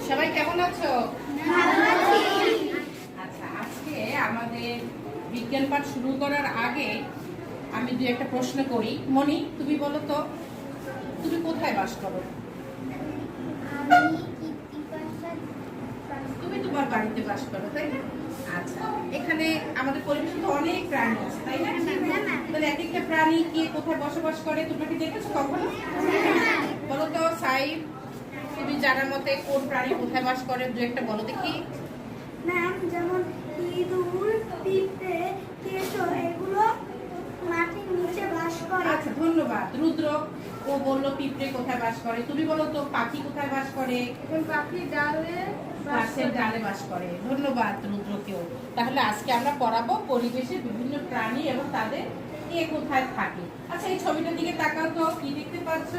সবাই কেমন আছো? ভালো আছি। আচ্ছা, আজকে আমাদের বিজ্ঞান পাঠ শুরু করার আগে আমি দুই একটা প্রশ্ন করি। মনি, তুমি বলো তো, তুমি কোথায় বাস করো? আমি কীর্তিপ্রসাদ তুমি তোমার বাড়িতে বাস করো, তাই না? আচ্ছা, এখানে আমাদের পরিবেশে তো অনেক প্রাণী আছে, তাই না? তাহলে এক একটা প্রাণী কে কোথায় বসবাস করে তোমরা কি দেখেছো কখনো? বলো তো সাইব, তুমি জানার মতে কোন প্রাণী কোথায় বাস করে দু একটা বলো দেখি। ম্যাম, যেমন ইঁদুর, পিঁপড়ে, কেঁচো এগুলো মাটির নিচে বাস করে। আচ্ছা, ধন্যবাদ। রুদ্র, ও বললো পিঁপড়ে কোথায় বাস করে। তুমি বলো তো পাখি কোথায় বাস করে? পাখি ডালে গাছের ডালে বাস করে। ধন্যবাদ রুদ্রকেও। তাহলে আজকে আমরা পড়াবো পরিবেশের বিভিন্ন প্রাণী এবং তাদের কে কোথায় থাকে। আচ্ছা, এই ছবিটার দিকে তাকাও তো, কি দেখতে পাচ্ছ?